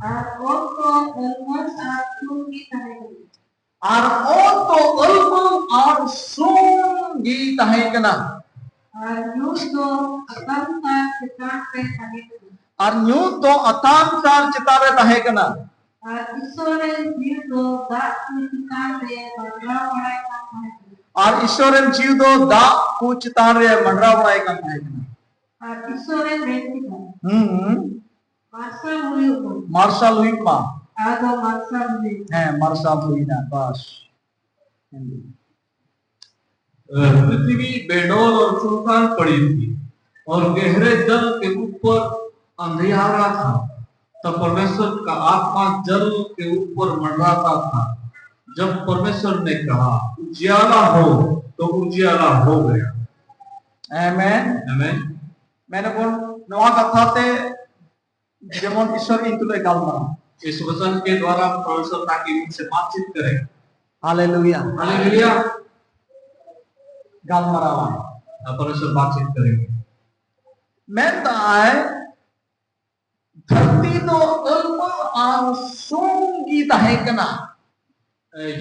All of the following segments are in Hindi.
Ar oto ulmul ar sung gi tahay kana. Ar nyuto atantar citare tahay kana. Ar isoren jiudo da ku citare mandra banai kan tahay kana. Marshal Whitma. Marshal Huina बस। पृथ्वी बेडौल और सुनसान पड़ी थी और गहरे जल के ऊपर अंधियारा था। तब परमेश्वर का आत्मा जल के ऊपर मंडराता था। जब परमेश्वर ने कहा उजियाला हो तो उजियाला हो गया। आमेन आमेन। मैंने बोल नवा कथा ते जेमन ईश्वर इंतुले गालमा इस वचन के द्वारा परमेश्वर ताकि उनसे बातचीत करें। Hallelujah hallelujah. गालमारावा परमेश्वर बातचीत करेंगे। मैं ताए धरती तो अल्प आंसुंगी ताहे कना।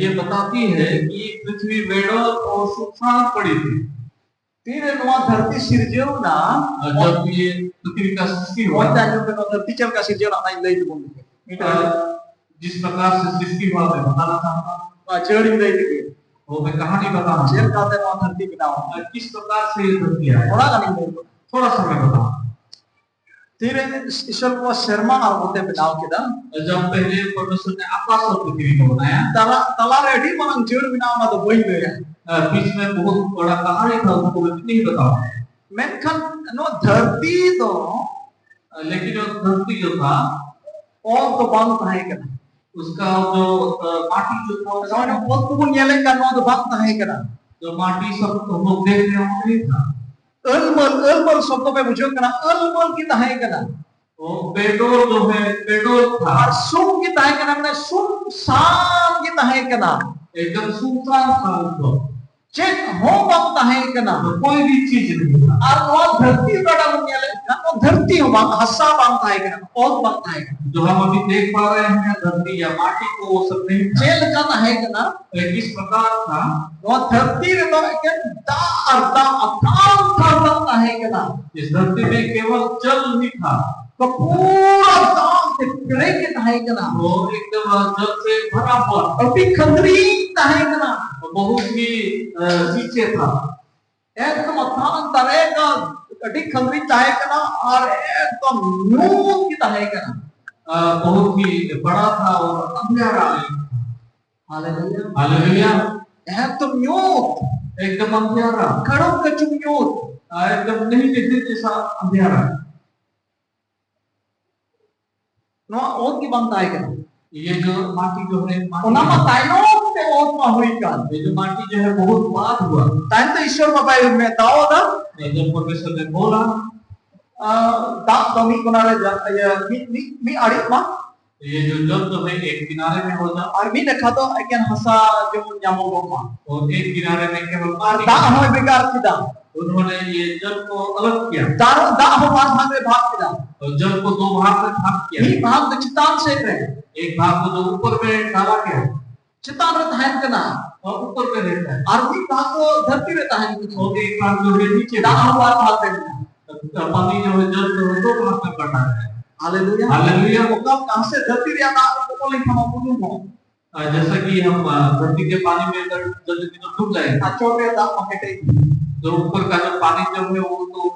ये बताती है कि पृथ्वी बेडौल और सुनसान पड़ी थी। फिर नवा धरती सिरजेव ना जब ये पृथ्वी का सृष्टि हुआ धरती चल का सिरजेव ना नहीं ले जिस प्रकार से सृष्टि हुआ मैं बताना चाहता हूँ। चढ़ी ले वो मैं कहानी बताना शेर कहते हैं धरती बनाओ किस प्रकार से ये धरती आई। थोड़ा समय बताओ। फिर ईश्वर को शर्मा और होते बनाओ किधर जब पहले परमेश्वर ने आकाश और पृथ्वी को बनाया तला रेडी मनंग चढ़ बनाओ ना तो वही गया बीच में बहुत बड़ा कहानी था उसको मैं नहीं बताऊं। मेनखान नो धरती तो लेकिन वो धरती जो था और तो बांग है क्या उसका जो माटी जो था और तो वो न्याले का नो तो बांग है क्या जो माटी सब तो लोग देख रहे होंगे था। अलमल शब्द पे मुझे करना अलमल की ताहे करना वो बेडोल जो है बेडोल था और सुन की ताहे करना मैंने सुन शाम की ताहे करना एकदम सुनसान था उसको चेक हो बांग ताहे करना कोई भी चीज नहीं था। और वो धरती बड़ा न्याले ना वो धरती हो बांग हस्सा बांग ताहे करना और बांग ताहे करना जो हम अभी देख पा रहे हैं धरती या माटी को वो सब नहीं था। चेल का ताहे करना किस प्रकार था वो धरती रे तो एक दा अर्धा अकाल था है क्या इस धरती में केवल जल ही था तो पूरा दाम से करे के है क्या वो एकदम जल से भरा हुआ अभी खंडरी है क्या बहुत ही नीचे था एकदम अथान तरह का अभी खंडरी है क्या और एकदम नून की है क्या बहुत ही बड़ा था और अंधेरा हालेलुया हालेलुया एकदम न्यूट एकदम अंधेरा खड़ों का चुम्यूट एकदम नहीं दिखते जैसा अंधेरा। नो और की बनता है क्या ये जो माटी जो है उन्हें ताइनों पे और में हुई का ये जो माटी जो है बहुत बाद हुआ ताइन तो ईश्वर बाबा में दाओ ना जब परमेश्वर ने बोला दाप तो मी कुनारे ये मी आड़ी माँ ये जो जल जो है एक किनारे में हो जा और मी देखा तो अकेन हंसा जो जामो बोमा और एक किनारे में केवल दा हमें बेकार किदा उन्होंने ये जल को अलग किया दा हो भाग में भाग किदा और जल को दो भाग में भाग किया। मी भाग तो चितान से रहे एक भाग को जो ऊपर में डाला गया चितान रहता है क्या और ऊपर में रहता है और मी भाग को धरती रहता है और एक भाग जो है नीचे दा हो भाग में पानी जो है जल जो है दो भाग में बढ़ा है। Hallelujah hallelujah. वो कब कहाँ से धरती रे आता है तो लिखा हुआ बोलूँ हो जैसा कि हम धरती के पानी में अगर जल तो डूब जाएंगे अच्छों पे दा पकड़े जो ऊपर का जो पानी जो है वो तो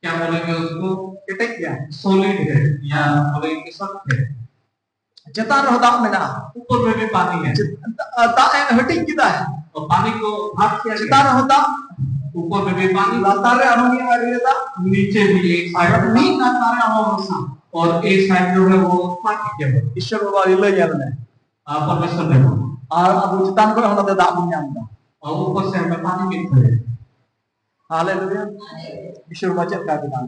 क्या बोलेंगे उसको किटे क्या सॉलिड है या बोलेंगे सख्त है। चितान रहता में ना ऊपर में भी पानी है दा हटिंग किदा है और पानी को भाग किया चितान रहता ऊपर में भी पानी लातारे अनुमी वाली रहता नीचे भी एक साइड मी ना तारे अनुसा और एक साइड जो है वो पानी के ईश्वर बाबा ले यार ने परमेश्वर ने और अब चितान को होना दा बुनिया में और ऊपर से हमें पानी मिलता है। हालेलुया ईश्वर वचन का विधान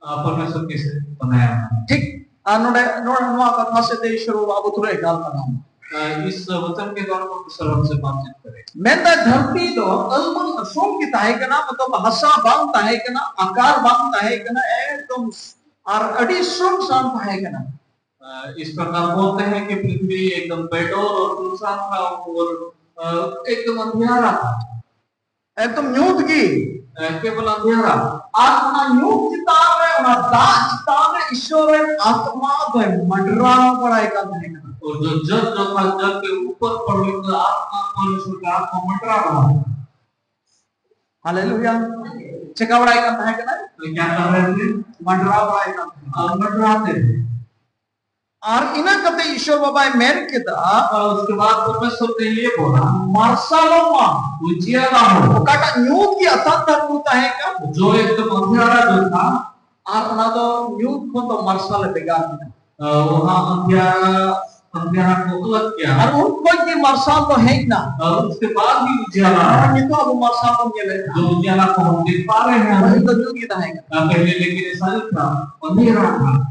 परमेश्वर कैसे बनाया ठीक नोडे नोडे कथा से दे ईश्वर बाबू तुरे गाल बनाऊं इस वचन के द्वारा परमेश्वर हमसे बातचीत करे। मैं तो धरती तो अलमन असोम की ताहे कना मतलब हसा बांग ताहे कना आकार बांग ताहे कना एकदम और अड़ी सुन शान ताहे कना इस प्रकार बोलते हैं कि पृथ्वी एकदम बेडौल और सुनसान था और एकदम अंधियारा था, एकदम न्यूत की केवल अंधियारा। आत्मा न्यूत चितान रे उना दाच चितान रे ईश्वर रे आत्मा दो मंडरा पड़ाई का नहीं करना। और जो था जल के ऊपर पवित्र आत्मा परमेश्वर का आत्मा मंडरा रहा। हालेलुया। चेका पड़ाई का नहीं करना। तो क्या कर रहे थे? मंडरा पड़ाई का मंडराते थे। और इना कते ईश्वर बाबा मेन किता उसके बाद परमेश्वर ने ये बोला मार्सालोमा उजियारा हो। काटा न्यूत की असन धर्मता है का जो एकदम अंधियारा जो था आत्मा तो न्यूत को तो मार्साल बेगार वहाँ अंधियारा को अलग किया। और उनको ये मार्साल तो है ना। उसके बाद भी उजियारा ये तो अब मार्साल को मिले जो उजियारा को हम देख पा रहे हैं वही तो न्यूत की है पहले, लेकिन ऐसा नहीं था, अंधियारा था।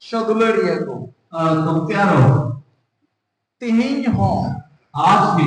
शोदुलरिया को तो प्यारो तिहिं हो आज भी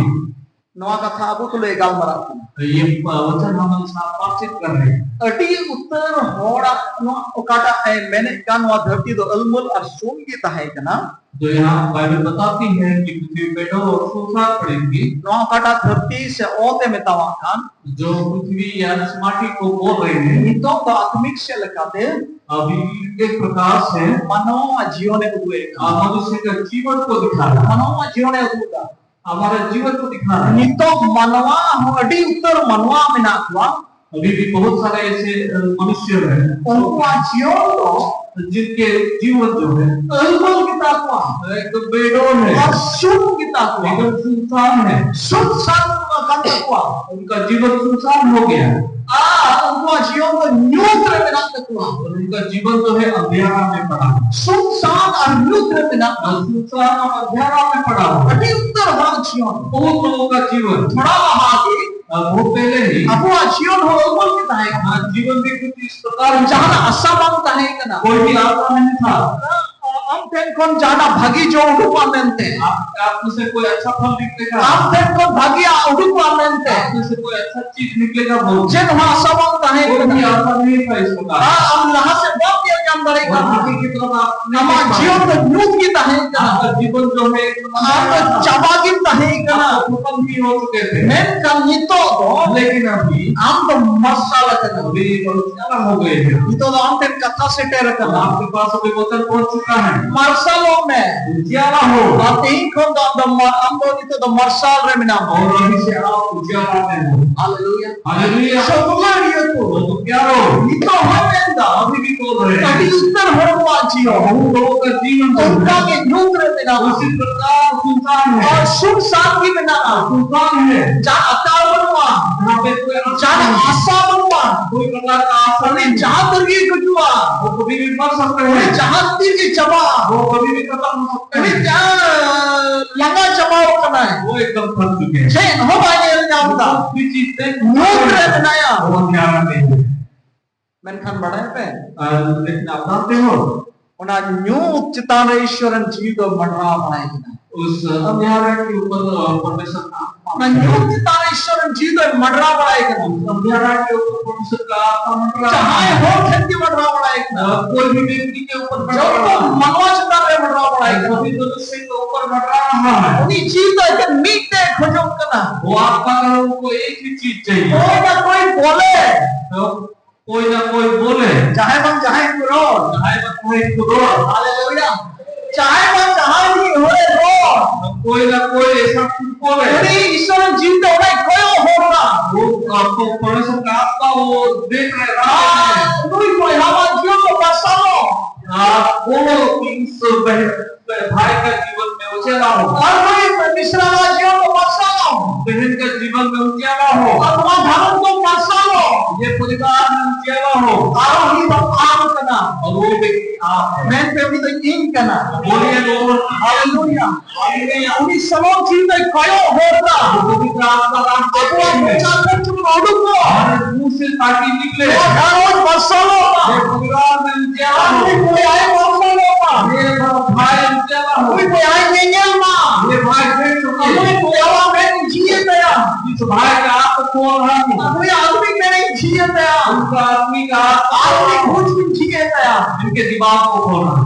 नवा कथा अब तो ले गाल मरा ये वचन हम साथ बातचीत कर रहे हैं। अटी उत्तर होड़ा नो ओकाटा ए मैंने कान वा धरती दो अलमुल और सोम की तहे कना जो यहाँ बाइबल बताती है कि पृथ्वी बेडौल और सुनसान पड़ी थी। नो ओकाटा धरती से ओते में तवा कान जो पृथ्वी या इस माटी को बोल रहे हैं तो आत्मिक से लगाते अभी एक प्रकार से मानव जीवन उदुए मनुष्य का जीवन को दिखा रहा है। मानव जीवन उदुगा हमारे जीवन को दिखा रहा है। नितो मनवा हो अटी उत्तर मनवा में नाखवा अभी भी बहुत सारे ऐसे मनुष्य हैं उनका जीवन तो जिनके जीवन जो है अलमुल की ताकवा एकदम बेडौल है और सुन की ताकवा एकदम सुनसान है। सुनसान का ताकवा उनका जीवन सुनसान हो गया। उनका जीवन तो न्यूट्रल में नाखवा उनका जीवन जो है अंधेरा में पड़ा, सुनसान और न्यूट्रल में नाखवा सुनसान और अंधेरा में पड़ा। अटी उत्तर हर जीवन बहुत लोगों का जीवन थोड़ा आगे बहुत पहले ही अपना जीवन हो अलमुल की ताकवा जीवन भी कुछ इस प्रकार जहां आशा मांगता है कना कोई भी आशा नहीं था। हम टेन कौन जाना भागी जो उड़ुपा मेंते आप में से कोई अच्छा फल निकलेगा। हम टेन कौन भागी उड़ुपा मेंते आप में से कोई अच्छा चीज निकलेगा। बहुत जिन वहां आशा मांगता है कोई भी आशा नहीं था इस प्रकार। हम यहाँ से बात किया के अंदर एक आगे की तरफ आप हमारा जीवन तो न्यूट की ताहे कना आपका जीवन जो है हम चबागी ताहे कना खत्म भी हो चुके थे। मैं कनितो तो लेकिन अभी हम तो मसाला कना अभी बहुत हो गए हैं। ये तो हम टेन कथा से टेर कना आपके पास अभी वचन पहुंच चुका है। मार्शलों में उजियारा हो आप तीन कौन हम तो मार्शल रे में नाम और अभी से आप उजियारा में हो। Hallelujah hallelujah. शोदुलरिया को तो प्यारो ये तो हम एंदा अभी भी बोल रहे हैं अटी उत्तर होवा जियो हम लोगों का जीवन तो उनका के न्यूट्रल में नाम उसी प्रकार सुनसान है और शुभ शांति में नाम सुनसान है। जहाँ अतार बनवा जहाँ पे कोई जहाँ आशा बनवा कोई प्रकार का आशा नहीं। जहाँ तुर्गी गुजुआ वो कभी भी मर सकते हैं। जहाँ तिर्गी चबा वो कभी भी खत्म हो सकते हैं। जहाँ लंगा चबाओ करना है वो एकदम थक चुके हैं। जैन हो भाई ये नामता कोई चीज से न्यूट्रल में नया वो ध्यान रखेंगे। मैंने खान बढ़ाए पे लेकिन आप जानते हो उना न्यू चितान ईश्वरन जीव तो मडरा बनाए उस अंधेरे के ऊपर परमेश्वर का मैं न्यू चितान ईश्वरन जीव तो मडरा बनाए अंधेरे के ऊपर परमेश्वर का आत्मा चाहे हो ठंडी मडरा बनाए कोई भी व्यक्ति के ऊपर जब तो मनवा चितान रे मडरा बनाए कभी तो दूसरे के ऊपर मडरा रहा है। उन्हीं जीव तो एक मीटे खोजो करना वो आत्मा का उनको एक ही चीज चाहिए। कोई ना कोई बोले तो कोई ना कोई बोले चाहे मन चाहे करो चाहे मत कोई करो। हालेलुया। चाहे मन चाहे ही होए रो कोई ना कोई ऐसा कुछ बोले उन्हीं ईश्वर जीव तो उन्हें कोई होगा वो आपको परमेश्वर का आत्मा वो देख रहा है। कोई कोई हमारा जीव को बसाओ आप बोलो कि इस भाई का जीवन में उजाला हो और कोई मिश्रा जीव को बसाओ बहन का जीवन में उजाला हो और तुम्हारा धर्म को बसाओ ये परिवार में उजाला हो और ही आप करना और वो व्यक्ति आप है। मैं पे भी तो इन करना बोलिए लोग हालेलुया। हालेलुया। उन्हीं समों जीव में कोई होगा पवित्र आत्मा राम अपना मुचाकर तुम रोडो हमारे मुंह से ताकि निकले और बसाओ ये परिवार में उजाला हो। कोई आए बसाओ मेरे भाई उजाला हो। कोई आए नहीं मां ये भाई देख चुके कोई कोई आवा में जिए गया इस भाई का आप खोल रहा हूँ। कोई आदमी में नहीं जिए गया उनका आदमी का आदमी कुछ भी जिए गया इनके दिमाग को खोलना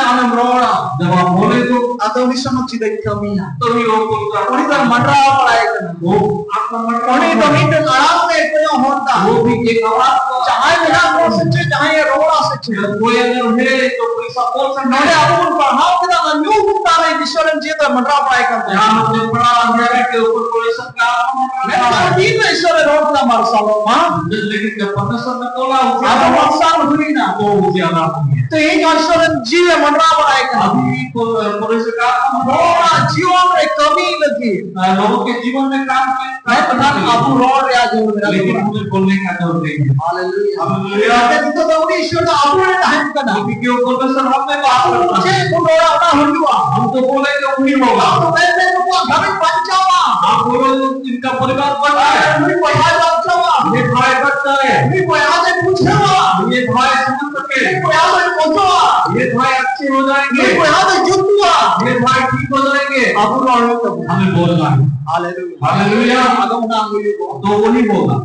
amem roda. जब आप बोले तो Atau misalnya tidak kami ya. तभी वो बोलता Oni dah mandra pulai kan. वो आपका Oni मन dah minta alam में कोई होता. वो भी एक आवाज को चाहे बिना रोड से चाहे ये रोड से जब कोई अगर है तो कोई सपोर्ट से नोड़े अपन पढ़ाओ के ना न्यू होता है ईश्वरन जी तो मंडरा पढ़ाई करते हैं यहाँ हमने पढ़ा अंधेरे के ऊपर कोई सरकार मैं तो दिन में ईश्वर रोड का मरसालो मां लेकिन जब परमेश्वर ने बोला आप मरसाल हुई ना वो ज्यादा हुई तो ये ईश्वरन जी में मंडरा पढ़ाई कर अभी कोई सरकार रोड़ा जीवन में कमी लगी लोगों के जीवन में काम मैं पता आपको रोड या जो मेरा लेकिन मुझे बोलने का जरूरत नहीं है हालेलुया हालेलुया तो तो ईश्वर का आपको ने टाइम करना क्योंकि वो परमेश्वर हमने बात करना मुझे को रोड़ा ना हुआ हम तो बोले कि वही होगा आप तो मैं को घर में पंचावा आप बोलो इनका परिवार बढ़ा है मैं पढ़ाई पंचावा ये भाई बच्चा है मैं कोई आगे पूछेवा ये भाई समझ सके मैं कोई आगे पहुंचवा ये भाई अच्छे हो जाएंगे मैं कोई आगे जुटवा ये भाई ठीक हो जाएंगे आप रोड तो हमें बोलना है हालेलुया हालेलुया आगम ना हुई को तो वही होगा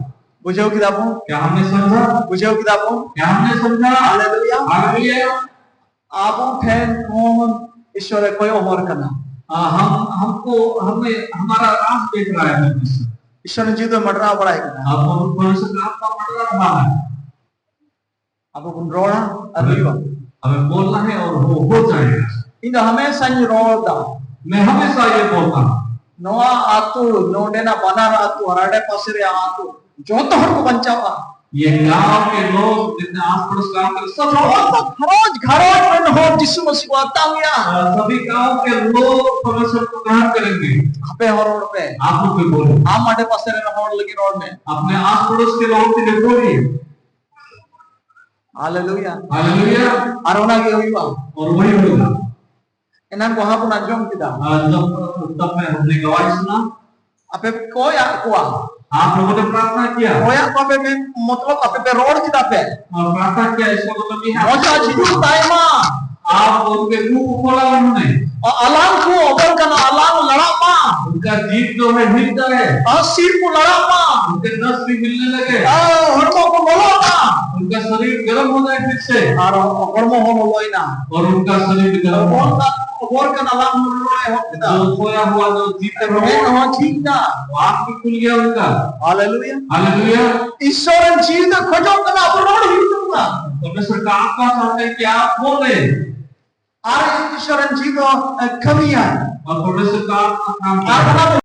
बुझाओ किताबों क्या हमने समझा बुझाओ किताबों क्या हमने समझा हालेलुया हालेलुया आप फैन कौन ईश्वर कोई उम्र करना हमको हमें हमारा राह देख रहा है परमेश्वर ईश्वर जी तो मरना पड़ाई करना अब परमेश्वर का आपका मर रहा है आप अपन रोड़ा अभिवा हमें बोलना है और वो हो जाएगा इन हमें संग रोड़ा मैं हमेशा ये बोलता हूँ नोआ आतु नोडेना बनारा आतु हराडे पासरे आतु जो तो हमको बचावा ये गांव के लोग जितने आस पड़ोस गांव के सब खरोज खरोज में हो जिसु मसीह को आता हुआ सभी गांव के लोग परमेश्वर को ग्रहण करेंगे पे हो रोड पे आप लोग भी बोलो आप माटे पासरे रोड लगी रोड में अपने आस पड़ोस के लोगों के लिए बोलिए हालेलुया हालेलुया अरोना के हुआ और वही होगा इन्हां को हापुन अंजम किदा तब में हमने गवाही सुना आपे कोया कोआ आप लोगों ने प्रार्थना किया कोया आपे में मतलब आपे पे रोड किदा पे और प्रार्थना किया इसका मतलब ये है मोजा जिदु ताइमा आप उनके मुंह को खोला उन्होंने और अलांग को ओबर करना अलांग लड़ा मा उनका जीत जो है हिल जाए और सिर को लड़ा मा उनके नस भी मिलने लगे हड़मो को बोलो ना उनका शरीर गर्म हो जाए फिर से और हड़मो हो लोई ना और उनका शरीर भी गर्म हो ओबर का अलांग लोए हो किदा जो खोया हुआ जो जीते मैं रहो हो ठीक ना आँख भी खुल गया उनका हालेलुया हालेलुया ईश्वर चीज खोजो करना पर रोड ही दूंगा परमेश्वर का आपका सामने क्या आप बोले आर ईश्वर जी तो कमी है और परमेश्वर का आपका काम आप